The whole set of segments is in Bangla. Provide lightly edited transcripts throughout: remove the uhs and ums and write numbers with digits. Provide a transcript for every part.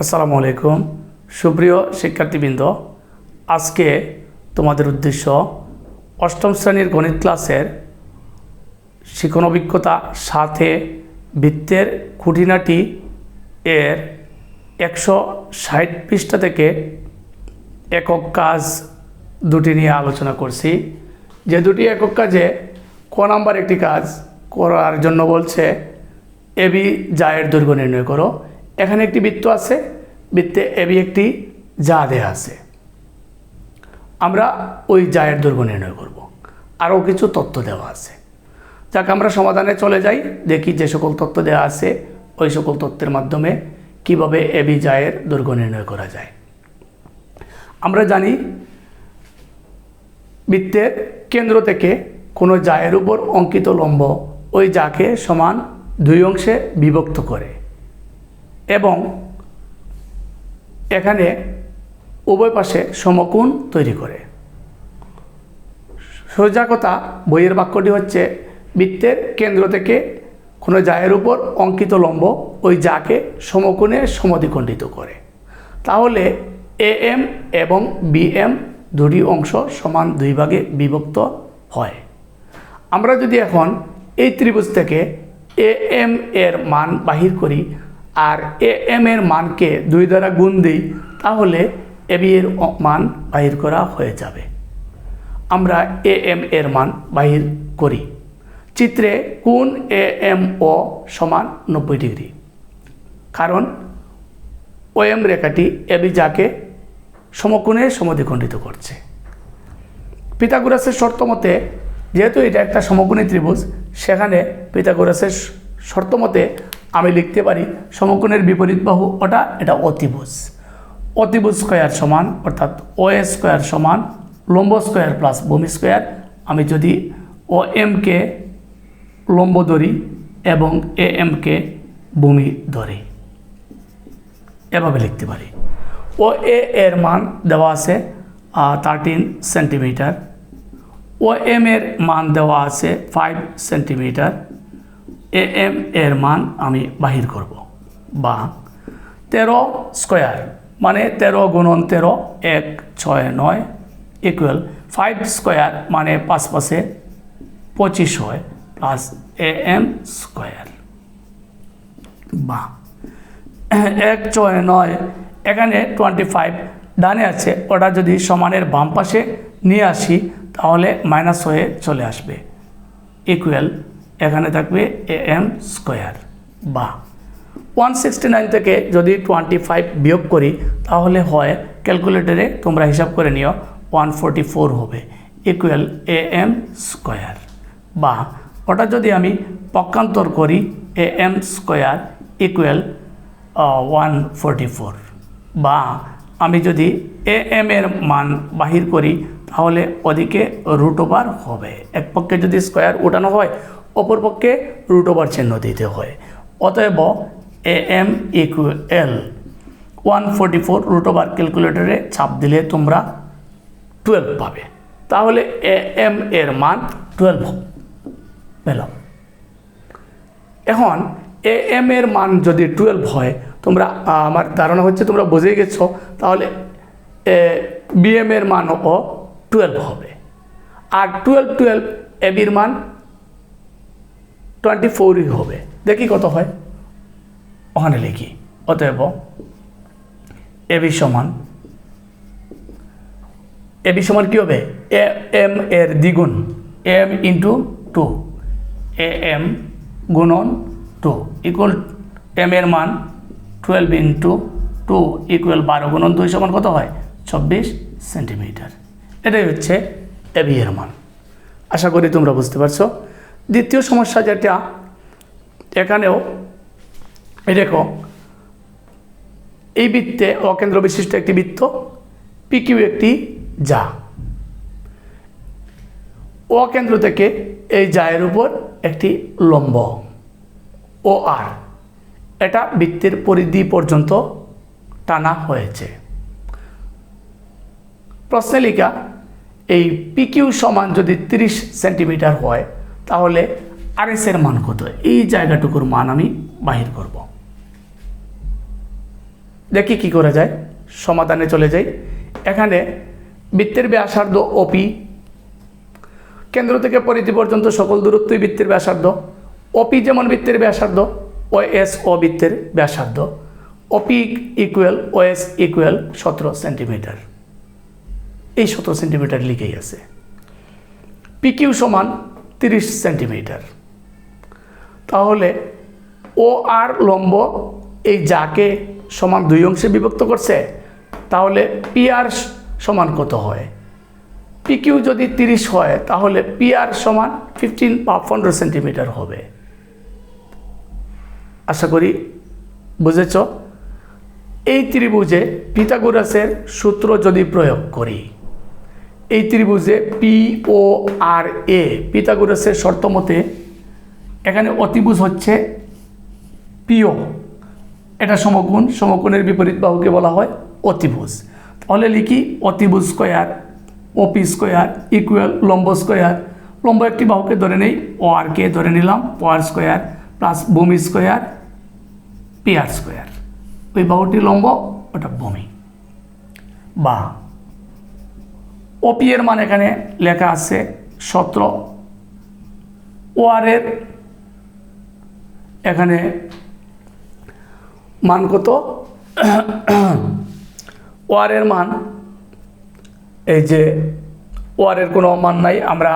আসসালামু আলাইকুম সুপ্রিয় শিক্ষার্থীবৃন্দ, আজকে তোমাদের উদ্দেশ্য অষ্টম শ্রেণীর গণিত ক্লাসের শিখন অভিজ্ঞতা সাথে বৃত্তের খুঁটিনাটি এর 160 পৃষ্ঠা থেকে একক কাজ দুটি নিয়ে আলোচনা করছি। যে দুটি একক কাজে ক নাম্বার একটি কাজ করার জন্য বলছে এবি জায়ের দৈর্ঘ্য নির্ণয় করো। এখানে একটি বৃত্ত আছে, বৃত্তে এবি একটি যা দেয়া আছে, আমরা ওই জায়ের দৈর্ঘ্য নির্ণয় করব। আরও কিছু তথ্য দেওয়া আছে, যাকে আমরা সমাধানে চলে যাই, দেখি যে সকল তথ্য দেওয়া আছে ওই সকল তথ্যের মাধ্যমে কিভাবে এবি জায়ের দৈর্ঘ্য নির্ণয় করা যায়। আমরা জানি বৃত্তের কেন্দ্র থেকে কোনো জায়ের উপর অঙ্কিত লম্ব ওই জাকে সমান দুই অংশে বিভক্ত করে এবং এখানে উভয় পাশে সমকোণ তৈরি করে। সোজা কথা, বইয়ের বাক্যটি হচ্ছে বৃত্তের কেন্দ্র থেকে কোনো জায়ের উপর অঙ্কিত লম্ব ওই জাকে সমকোণে সমদ্বিখণ্ডিত করে। তাহলে এ এম এবং বি এম দুটি অংশ সমান দুই ভাগে বিভক্ত হয়। আমরা যদি এখন এই ত্রিভুজ থেকে এ এম এর মান বাহির করি আর এ এম এর মানকে 2 দ্বারা গুণ দিই, তাহলে এবি এর মান বাহির করা হয়ে যাবে। আমরা এ এম এর মান বাহির করি। চিত্রে কোণ এ এম ও সমান 90 ডিগ্রি, কারণ ও এম রেখাটি এবি যাকে সমকোণে সমদ্বিখণ্ডিত করছে। পিথাগোরাসের শর্ত মতে, যেহেতু এটা একটা সমকোণী ত্রিভুজ, সেখানে পিথাগোরাসের শর্ত মতে আমি লিখতে পারি সমকোণের বিপরীত বাহু এটা অতিভুজ। অতিভুজ স্কয়ার সমান, অর্থাৎ ও এ স্কয়ার সমান লম্ব স্কয়ার প্লাস ভূমি স্কয়ার। আমি যদি ও এমকে লম্ব ধরি এবং এ এমকে ভূমি ধরি, এভাবে লিখতে পারি। ও এ এর মান দেওয়া আছে 13 সেন্টিমিটার, ও এম এর মান দেওয়া আছে 5 সেন্টিমিটার। এ এম এর মান আমি বাহির করব, বা 13 স্কয়ার মানে 13 গুণন 13 1 6 9 ইকুয়াল 5 স্কয়ার মানে 5 পাশে 25 হয় প্লাস এ এম স্কয়ার, বা 1 6 9 এখানে 25 ডানে আছে, ওটা যদি সমানের বাম পাশে নিয়ে আসি তাহলে মাইনাস হয়ে চলে আসবে, ইকুয়াল এখানে থাকবে এ এম স্কয়ার। বা 169 থেকে যদি 25 বিয়োগ করি তাহলে হয়, ক্যালকুলেটরে তোমরা হিসাব করে নিও, 144 হবে, ইকুয়াল এ এম স্কয়ার। বা ওটা যদি আমি পক্ষান্তর করি, এ এম স্কয়ার ইকুয়াল 144। বা আমি যদি এ এম এর মান বাহির করি তাহলে ওদিকে √ওভার হবে। এক পক্ষে যদি স্কয়ার উঠানো হয়, অপর পক্ষে √ওভার চিহ্ন দিতে হয়। অতএব এ এম ইকুয়াল 144 √ওভার ক্যালকুলেটরে চাপ দিলে তোমরা 12 পাবে। তাহলে এ এম এর মান 12 পেলাম। এখন এ এম এর মান যদি 12 হয়, তোমরা আমার ধারণা হচ্ছে তোমরা বুঝে গেছো, তাহলে বি এম এর মানও 12 হবে। আর 12 এ বির মান 24ই হবে। দেখি কত হয়, ওখানে লিখি। অতএব এ বি সমান কি হবে, এ এম এর দ্বিগুণ, এম ইন্টু 2, এ এম গুণন 2 ইকুয়াল এম এর মান 12 ইন্টু 2 ইকুয়াল 12 গুণন 2 সমান কত হয়, 24 সেন্টিমিটার। এটাই হচ্ছে এবি এর মান। আশা করি তোমরা বুঝতে পারছো। দ্বিতীয় সমস্যা যেটা, এখানেও দেখো এই বৃত্তে অকেন্দ্র বিশিষ্ট একটি বৃত্ত, পিকিউ একটি যা, অকেন্দ্র থেকে এই জায়ের উপর একটি লম্ব ও আর, এটা বৃত্তের পরিধি পর্যন্ত টানা হয়েছে। প্রশ্নে লেখা এই পিকিউ সমান যদি 30 সেন্টিমিটার হয়, তাহলে আর এস এর মান কত, এই জায়গাটুকুর মান আমি বাহির করব। দেখি কি করা যায়, সমাধানে চলে যাই। এখানে বৃত্তের ব্যাসার্ধ ওপি, কেন্দ্র থেকে পরিধি পর্যন্ত সকল দূরত্বই বৃত্তের ব্যাসার্ধ। ওপি যেমন বৃত্তের ব্যাসার্ধ, ওএস ও বৃত্তের ব্যাসার্ধ। ওপি ইকুয়াল ওএস ইকুয়াল 17 সেন্টিমিটার। এই 17 সেন্টিমিটার লিখেই আছে। পিকিউ সমান 30 সেন্টিমিটার। তাহলে ও আর লম্ব এই যাকে সমান 2 অংশে বিভক্ত করছে, তাহলে পি আর সমান কত হয়? পিকিউ যদি 30 হয় তাহলে পি আর সমান 15 বা 15 সেন্টিমিটার হবে। আশা করি বুঝেছ। এই ত্রিভুজে পিথাগোরাসের সূত্র যদি প্রয়োগ করি, এই ত্রিভুজে পি ও আর এ, পিথাগোরাসের শর্ত মতে এখানে অতিভুজ হচ্ছে পিও, এটা সমকোণ, সমকোণের বিপরীত বাহুকে বলা হয় অতিভুজ। তাহলে লিখি অতিভুজ স্কয়ার ওপি স্কয়ার ইকুয়াল লম্ব স্কয়ার। লম্ব একটি বাহুকে ধরে নেই, ও আর কে ধরে নিলাম, ও আর স্কয়ার প্লাস ভূমি স্কয়ার পি আর স্কয়ার। ওই বাহুটি লম্ব, ওটা ভূমি। বা ওপি এর মান এখানে লেখা আছে 17, ও আর এর এখানে মান কত? ও আর এর মান, এই যে ও আর এর কোনো মান নাই, আমরা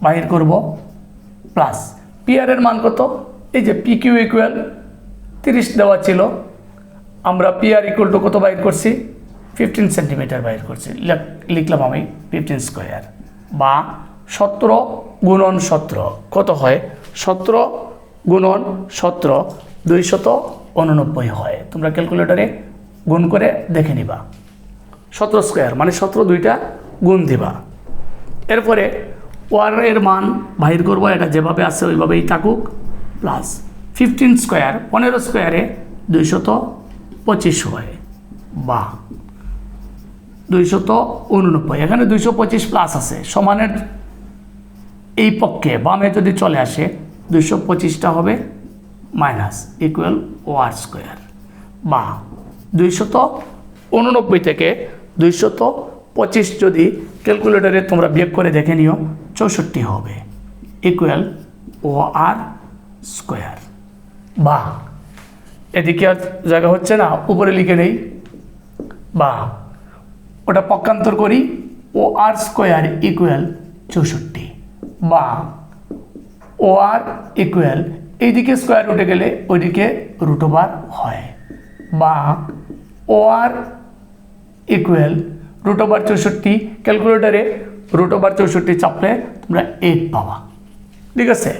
বাহির করব প্লাস পি আর এর মান কত? এই যে পি কিউ ইকুয়াল 30 দেওয়া ছিল, আমরা পি আর ইকুয়াল টু কত বাহির করছি? 15 সেন্টিমিটার বাহির করছি। লিখলাম আমি 15 স্কয়ার। বা 17 গুণন 17 কত হয়? 17 গুণন 17 289 হয়। তোমরা ক্যালকুলেটরে গুণ করে দেখে নিবা। 17 স্কয়ার মানে 17 দুইটা গুণ দিবা। এরপরে ওয়ার এর মান বাহির করব, এটা যেভাবে আছে ওইভাবেই থাকুক, প্লাস 15 স্কয়ার 15 স্কয়ারে 225 হয়। বা 289, এখানে 225 প্লাস আছে, সমানের এই পক্ষে বামে যদি চলে আসে 225টা হবে মাইনাস ইকুয়াল ও আর স্কয়ার। বা 289 থেকে 225 যদি ক্যালকুলেটরে তোমরা বিয়োগ করে দেখে নিও, 64 হবে ইকুয়াল ও আর স্কয়ার। বা এদিকে আর জায়গা হচ্ছে না, উপরে লিখে নেই। বা ওটা পক্ষান্তর করি, ও আর স্কয়ার ইকুয়াল 64। বা ও আর ইকুয়াল এইদিকে স্কয়ার উঠে গেলে ওইদিকে রুট ওভার হয়। বা ও আর ইকুয়াল রুট ওভার 64, ক্যালকুলেটারে রুট ওভার 64 চাপলে তোমরা 8 পাবা। ঠিক আছে,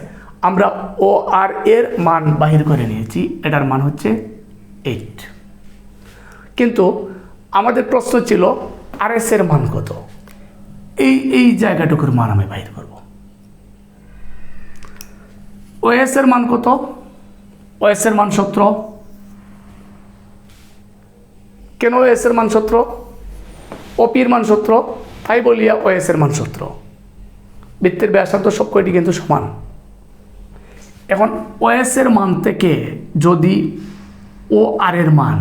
আমরা ও আর এর মান বাহির করে নিয়েছি, এটার মান হচ্ছে 8। কিন্তু আমাদের প্রশ্ন ছিল আর এস এর মান কত? এই জায়গাটুকুর মান আমি বাহির করব। ওএস এর মান কত? ওএস এর মান 17। কেন ওএস এর মান 17? ওপির মান 17, তাই বলিয়া ওএস এর মান 17। বৃত্তের ব্যাসার্ধ সব কয়টি কিন্তু সমান। এখন ওএস এর মান থেকে যদি ও আর এর মান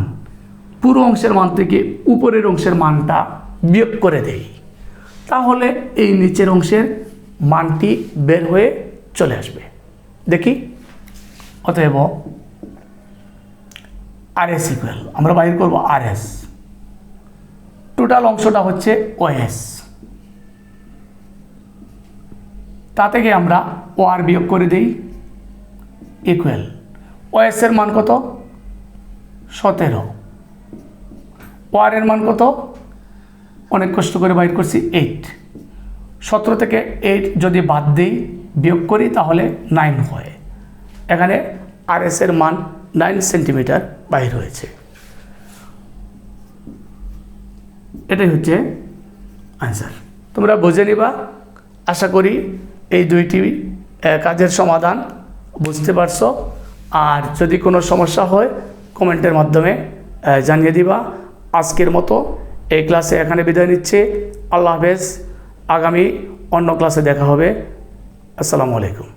পুরো অংশের মান থেকে উপরের অংশের মানটা বিয়োগ করে দেই, তাহলে এই নিচের অংশের মানটি বের হয়ে চলে আসবে। দেখি, অতএব আর এস ইকুয়াল, আমরা বাহির করব আর এস, টোটাল অংশটা হচ্ছে ওএস, তা থেকে আমরা ও আর বিয়োগ করে দিই ইকুয়াল ওএস এর মান কত? 17। ও আর এর মান কত? অনেক কষ্ট করে বাইর করছি 8। 17 থেকে 8 যদি বাদ দিই, বিয়োগ করি, তাহলে 9 হয়। এখানে আর এস এর মান 9 সেন্টিমিটার বাহির হয়েছে। এটাই হচ্ছে আনসার। তোমরা বুঝে নিবা। আশা করি এই দুইটি কাজের সমাধান বুঝতে পারছো। আর যদি কোনো সমস্যা হয় কমেন্টের মাধ্যমে জানিয়ে দিবা। আজকের মতো এই ক্লাসে এখানে বিদায় নিচ্ছি। আল্লাহ হাফেজ। আগামী অন্য ক্লাসে দেখা হবে। আসসালামু আলাইকুম।